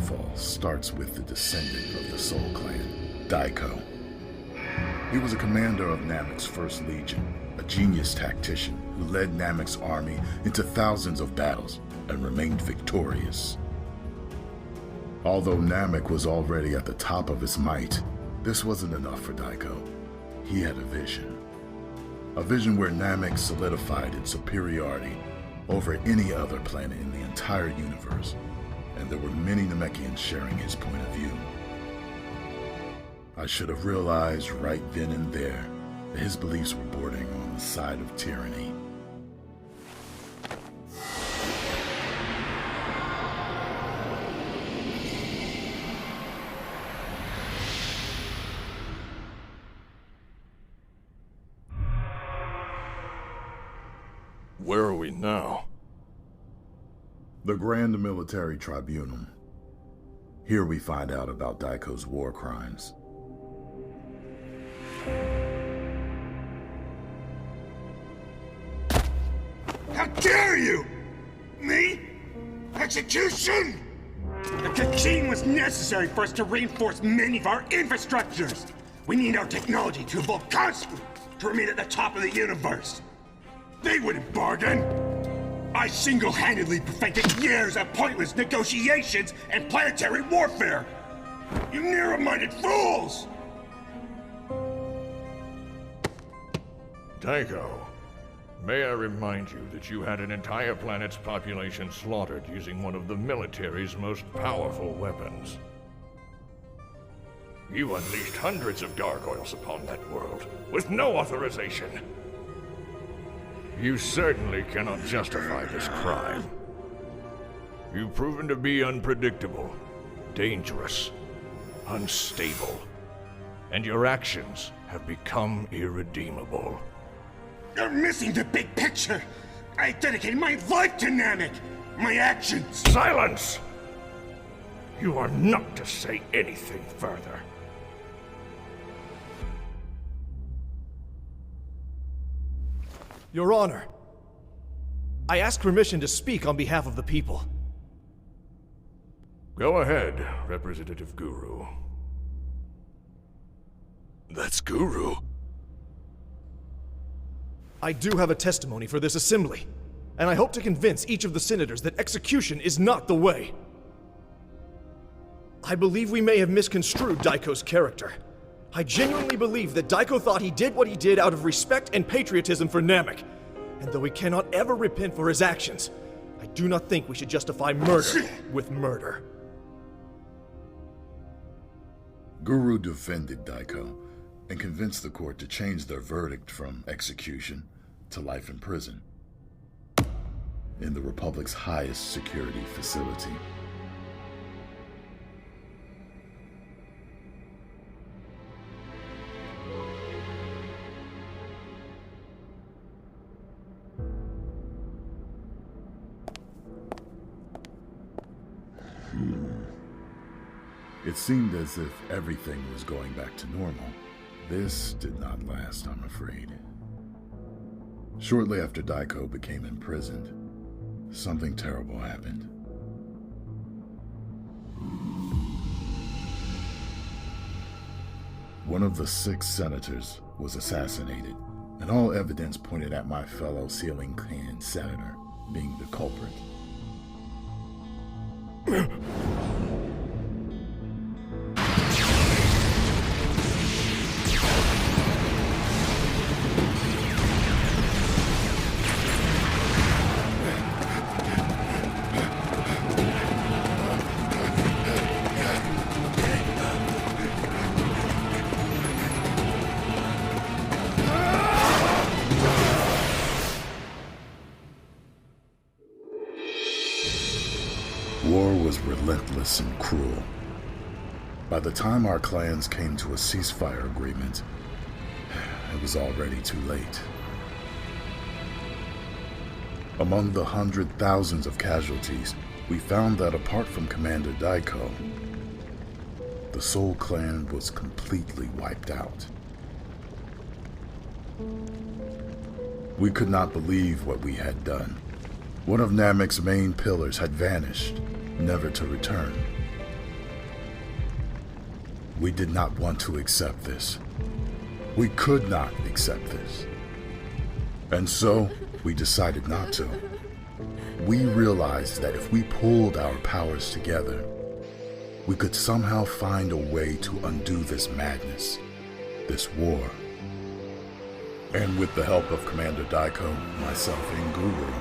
downfall starts with the descendant of the Soul Clan, Daiko. He was a commander of Namek's First Legion, a genius tactician who led Namek's army into thousands of battles and remained victorious. Although Namek was already at the top of his might, this wasn't enough for Daiko. He had a vision. A vision where Namek solidified its superiority over any other planet in the entire universe, and there were many Namekians sharing his point of view. I should have realized right then and there that his beliefs were bordering on the side of tyranny. Where are we now? The Grand Military Tribunal. Here we find out about Daiko's war crimes. How dare you! Me? Execution? The Kachine was necessary for us to reinforce many of our infrastructures. We need our technology to evolve constantly to remain at the top of the universe. They wouldn't bargain. I single-handedly prevented years of pointless negotiations and planetary warfare. You narrow-minded fools! Daiko, may I remind you that you had an entire planet's population slaughtered using one of the military's most powerful weapons. You unleashed hundreds of gargoyles upon that world, with no authorization. You certainly cannot justify this crime. You've proven to be unpredictable, dangerous, unstable, and your actions have become irredeemable. You're missing the big picture. I dedicated my life to Namek. My actions. Silence! You are not to say anything further. Your Honor, I ask permission to speak on behalf of the people. Go ahead, Representative Guru. That's Guru. I do have a testimony for this assembly, and I hope to convince each of the senators that execution is not the way. I believe we may have misconstrued Daiko's character. I genuinely believe that Daiko thought he did what he did out of respect and patriotism for Namek. And though he cannot ever repent for his actions, I do not think we should justify murder with murder. Guru defended Daiko and convinced the court to change their verdict from execution to life in prison in the Republic's highest security facility. It seemed as if everything was going back to normal. This did not last, I'm afraid. Shortly after Daiko became imprisoned, something terrible happened. One of the 6 senators was assassinated, and all evidence pointed at my fellow Saiyan clan senator being the culprit. War was relentless and cruel. By the time our clans came to a ceasefire agreement, it was already too late. Among the 100,000s of casualties, we found that apart from Commander Daiko, the Soul Clan was completely wiped out. We could not believe what we had done. One of Namek's main pillars had vanished, never to return. We did not want to accept this. We could not accept this. And so, we decided not to. We realized that if we pulled our powers together, we could somehow find a way to undo this madness, this war. And with the help of Commander Daiko, myself, and Guru,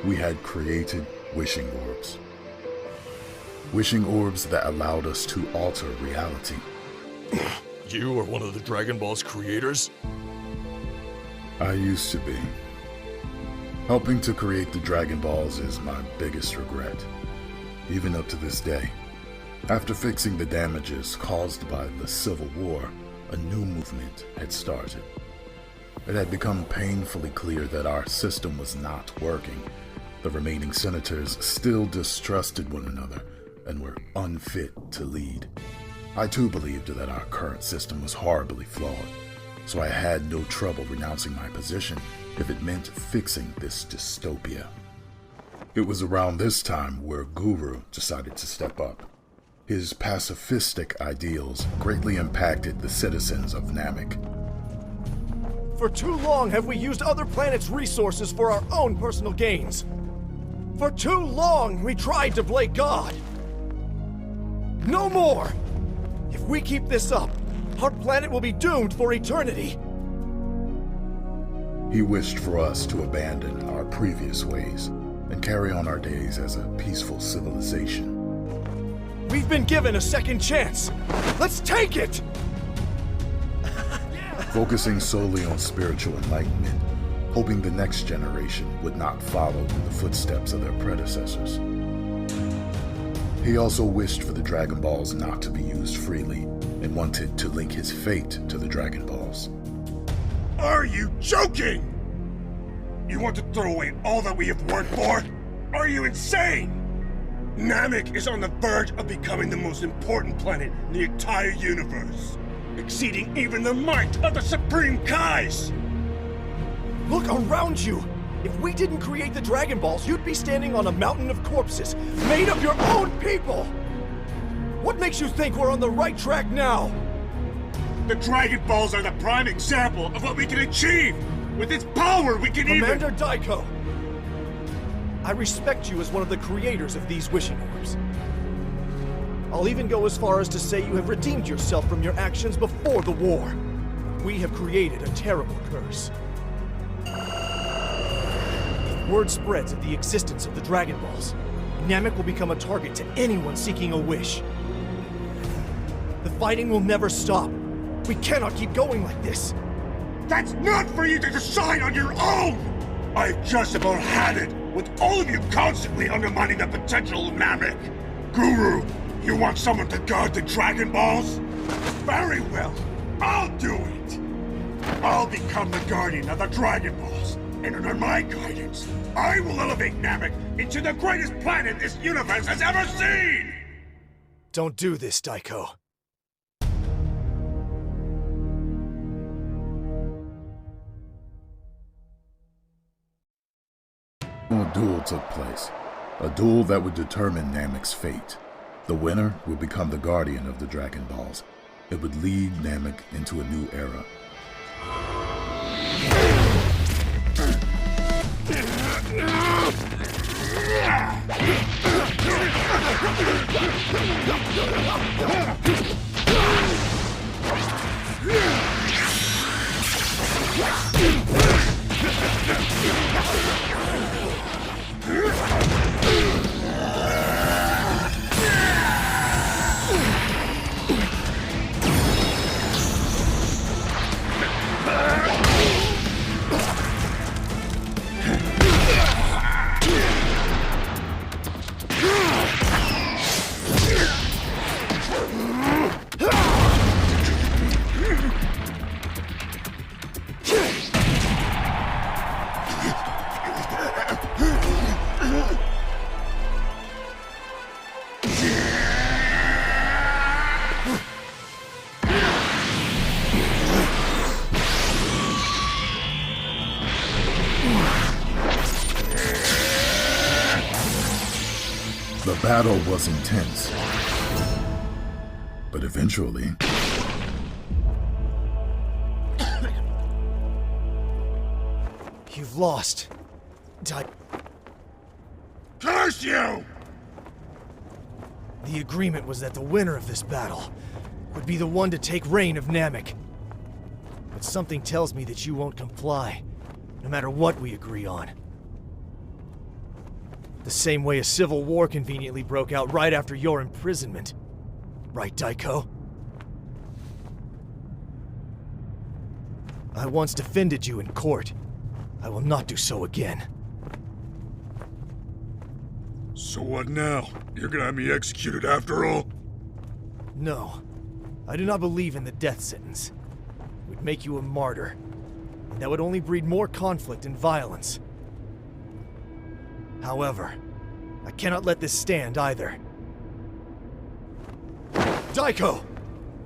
we had created wishing orbs. Wishing orbs that allowed us to alter reality. You are one of the Dragon Ball's creators? I used to be. Helping to create the Dragon Balls is my biggest regret, even up to this day. After fixing the damages caused by the Civil War, a new movement had started. It had become painfully clear that our system was not working. The remaining senators still distrusted one another and were unfit to lead. I too believed that our current system was horribly flawed, so I had no trouble renouncing my position if it meant fixing this dystopia. It was around this time where Guru decided to step up. His pacifistic ideals greatly impacted the citizens of Namek. For too long have we used other planets' resources for our own personal gains. For too long we tried to play God. No more! If we keep this up, our planet will be doomed for eternity. He wished for us to abandon our previous ways and carry on our days as a peaceful civilization. We've been given a second chance. Let's take it! Focusing solely on spiritual enlightenment, hoping the next generation would not follow in the footsteps of their predecessors. He also wished for the Dragon Balls not to be used freely and wanted to link his fate to the Dragon Balls. Are you joking? You want to throw away all that we have worked for? Are you insane? Namek is on the verge of becoming the most important planet in the entire universe, exceeding even the might of the Supreme Kais! Look around you! If we didn't create the Dragon Balls, you'd be standing on a mountain of corpses, made of your own people! What makes you think we're on the right track now? The Dragon Balls are the prime example of what we can achieve! With its power, we can Commander Daiko! I respect you as one of the creators of these wishing orbs. I'll even go as far as to say you have redeemed yourself from your actions before the war. We have created a terrible curse. If word spreads of the existence of the Dragon Balls, Namek will become a target to anyone seeking a wish. The fighting will never stop. We cannot keep going like this. That's not for you to decide on your own! I've just about had it, with all of you constantly undermining the potential of Namek. Guru, you want someone to guard the Dragon Balls? Very well, I'll do it! I'll become the guardian of the Dragon Balls, and under my guidance, I will elevate Namek into the greatest planet this universe has ever seen! Don't do this, Daiko. A duel took place. A duel that would determine Namek's fate. The winner would become the guardian of the Dragon Balls. It would lead Namek into a new era. The battle was intense. But eventually, You've lost. Curse you! The agreement was that the winner of this battle would be the one to take reign of Namek. But something tells me that you won't comply, no matter what we agree on. The same way a civil war conveniently broke out right after your imprisonment. Right, Daiko? I once defended you in court. I will not do so again. So what now? You're gonna have me executed after all? No. I do not believe in the death sentence. It would make you a martyr. And that would only breed more conflict and violence. However, I cannot let this stand either. Daiko!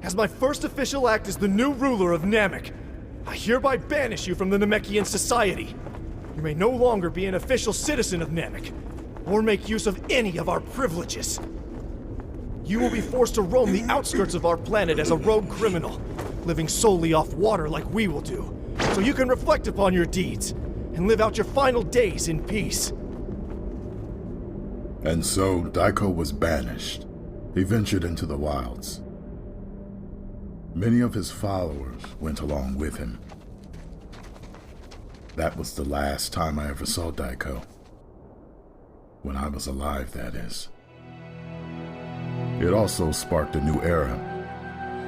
As my first official act as the new ruler of Namek, I hereby banish you from the Namekian society. You may no longer be an official citizen of Namek, or make use of any of our privileges. You will be forced to roam the outskirts of our planet as a rogue criminal, living solely off water like we will do, so you can reflect upon your deeds and live out your final days in peace. and so Daiko was banished. He ventured into the wilds. Many of his followers went along with him. That was the last time I ever saw Daiko. When I was alive, that is. It also sparked a new era.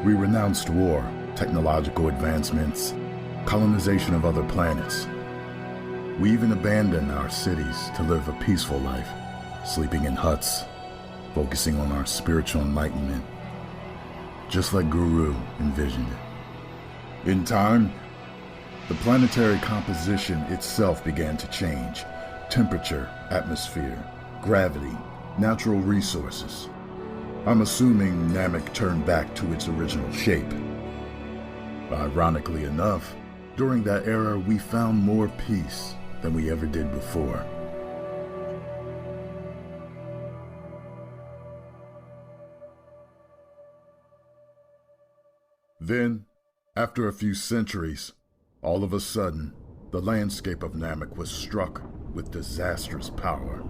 We renounced war, technological advancements, colonization of other planets. We even abandoned our cities to live a peaceful life, sleeping in huts, focusing on our spiritual enlightenment, just like Guru envisioned it. In time, the planetary composition itself began to change. Temperature, atmosphere, gravity, natural resources. I'm assuming Namek turned back to its original shape. Ironically enough, during that era we found more peace than we ever did before. Then, after a few centuries, all of a sudden, the landscape of Namek was struck with disastrous power.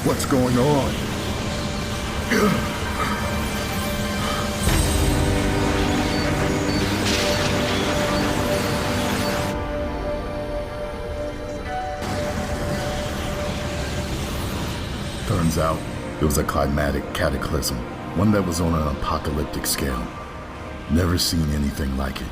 What's going on? Turns out, it was a climatic cataclysm, one that was on an apocalyptic scale. Never seen anything like it.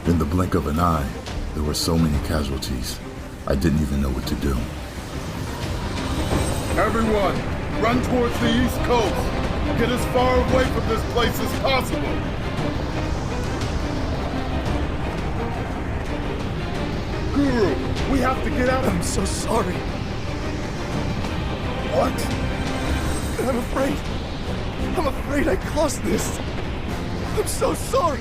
In the blink of an eye, there were so many casualties, I didn't even know what to do. Everyone, run towards the East Coast! Get as far away from this place as possible! Guru, we have to get out! I'm so sorry. What? I'm afraid I caused this. I'm so sorry.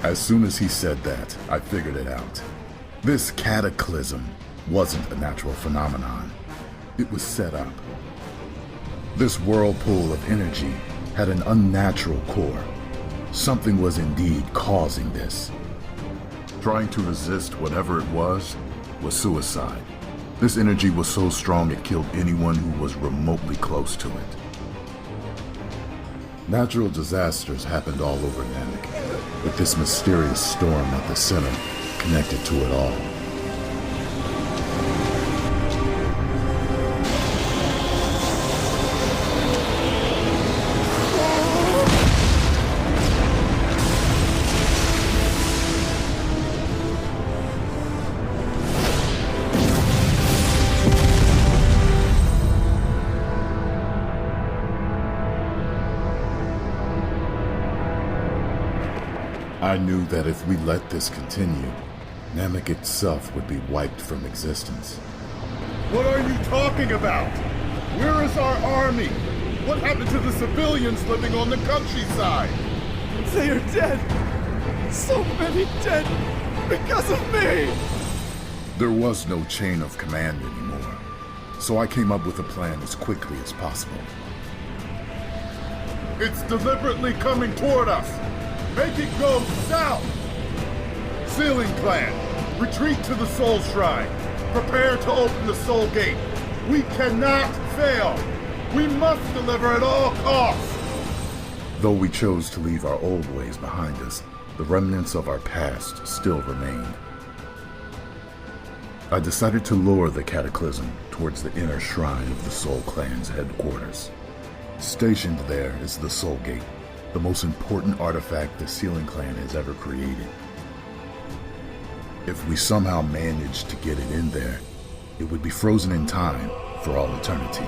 As soon as he said that, I figured it out. This cataclysm wasn't a natural phenomenon. It was set up. This whirlpool of energy had an unnatural core. Something was indeed causing this. Trying to resist whatever it was suicide. This energy was so strong it killed anyone who was remotely close to it. Natural disasters happened all over Namek, with this mysterious storm at the center connected to it all. I knew that if we let this continue, Namek itself would be wiped from existence. What are you talking about? Where is our army? What happened to the civilians living on the countryside? They are dead! So many dead because of me! There was no chain of command anymore, so I came up with a plan as quickly as possible. It's deliberately coming toward us! Make it go south! Ceiling Clan, retreat to the Soul Shrine. Prepare to open the Soul Gate. We cannot fail! We must deliver at all costs! Though we chose to leave our old ways behind us, the remnants of our past still remained. I decided to lure the Cataclysm towards the inner shrine of the Soul Clan's headquarters. Stationed there is the Soul Gate, the most important artifact the Ceiling Clan has ever created. If we somehow managed to get it in there, it would be frozen in time for all eternity.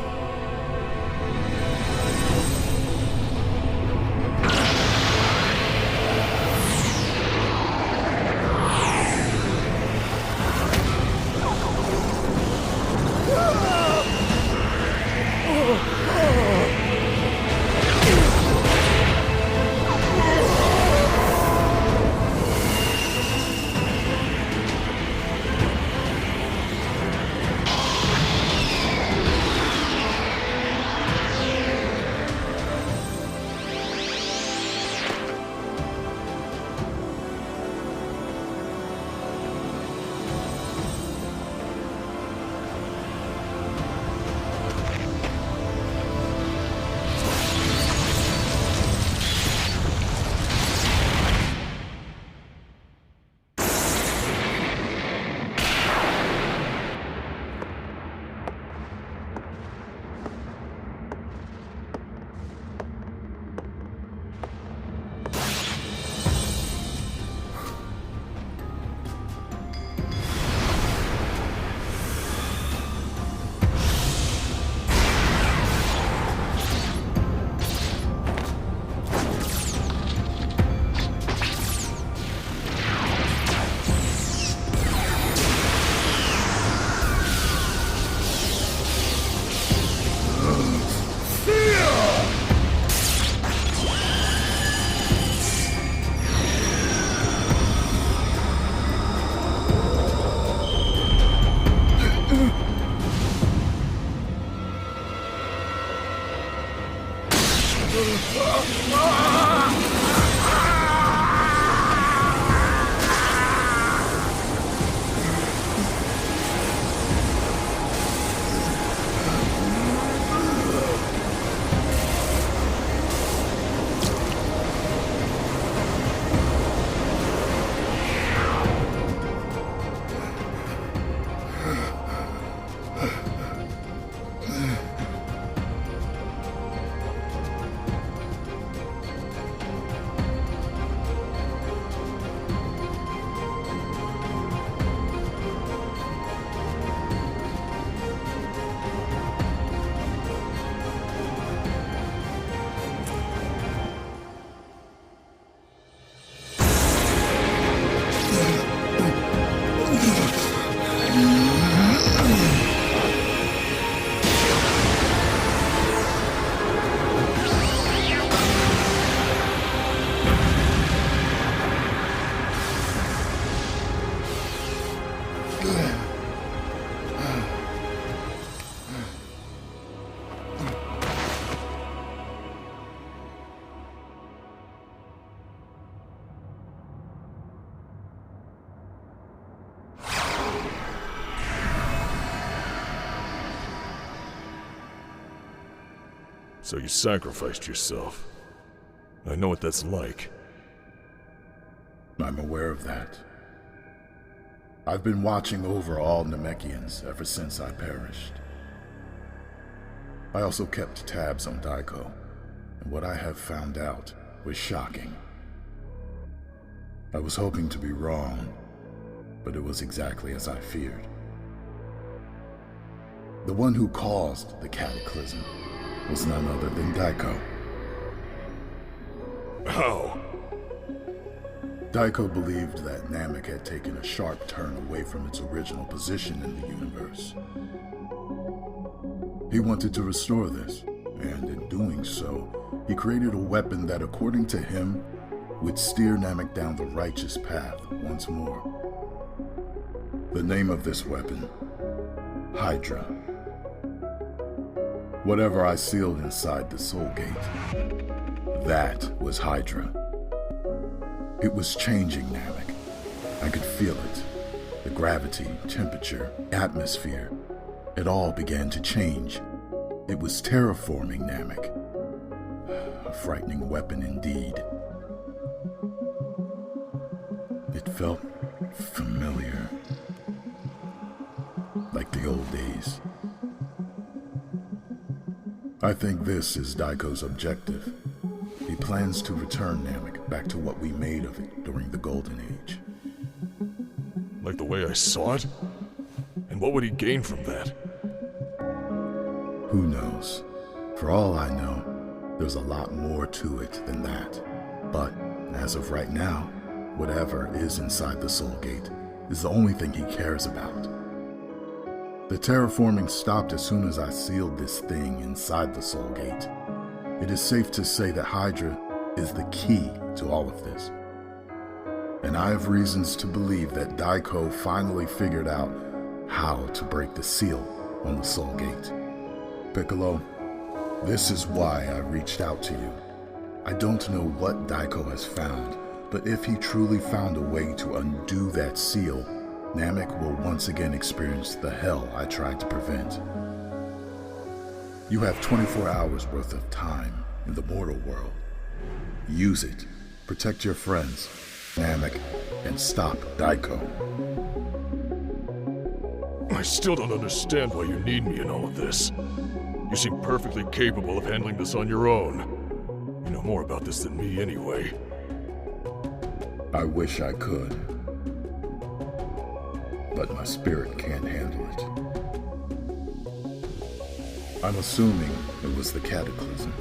So you sacrificed yourself. I know what that's like. I'm aware of that. I've been watching over all Namekians ever since I perished. I also kept tabs on Daiko, and what I have found out was shocking. I was hoping to be wrong, but it was exactly as I feared. The one who caused the Cataclysm was none other than Daiko. How? Daiko believed that Namek had taken a sharp turn away from its original position in the universe. He wanted to restore this, and in doing so, he created a weapon that, according to him, would steer Namek down the righteous path once more. The name of this weapon, Hydra. Whatever I sealed inside the Soul Gate, that was Hydra. It was changing Namek. I could feel it. The gravity, temperature, atmosphere, it all began to change. It was terraforming Namek. A frightening weapon indeed. It felt familiar. Like the old days. I think this is Daiko's objective. He plans to return Namek back to what we made of it during the Golden Age. Like the way I saw it? And what would he gain from that? Who knows? For all I know, there's a lot more to it than that. But as of right now, whatever is inside the Soul Gate is the only thing he cares about. The terraforming stopped as soon as I sealed this thing inside the Soul Gate. It is safe to say that Hydra is the key to all of this. And I have reasons to believe that Daiko finally figured out how to break the seal on the Soul Gate. Piccolo, this is why I reached out to you. I don't know what Daiko has found, but if he truly found a way to undo that seal, Namek will once again experience the hell I tried to prevent. You have 24 hours worth of time in the mortal world. Use it. Protect your friends, Namek, and stop Daiko. I still don't understand why you need me in all of this. You seem perfectly capable of handling this on your own. You know more about this than me anyway. I wish I could. But my spirit can't handle it. I'm assuming it was the cataclysm.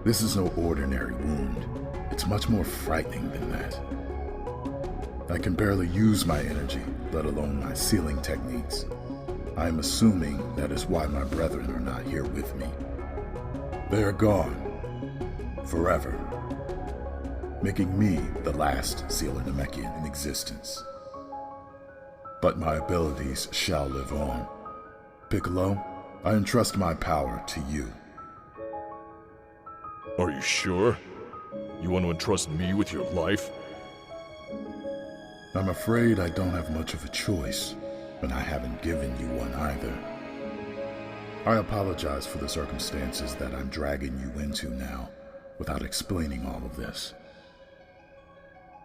This is no ordinary wound. It's much more frightening than that. I can barely use my energy, let alone my sealing techniques. I am assuming that is why my brethren are not here with me. They are gone. Forever. Making me the last Sealer Namekian in existence. But my abilities shall live on. Piccolo, I entrust my power to you. Are you sure? You want to entrust me with your life? I'm afraid I don't have much of a choice, but I haven't given you one either. I apologize for the circumstances that I'm dragging you into now, without explaining all of this.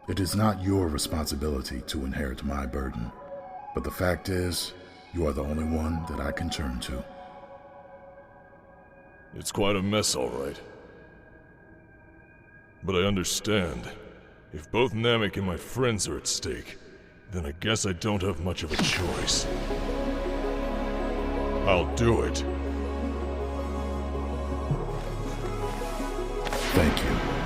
It is not your responsibility to inherit my burden, but the fact is, you are the only one that I can turn to. It's quite a mess, all right. But I understand. If both Namek and my friends are at stake, then I guess I don't have much of a choice. I'll do it. Thank you.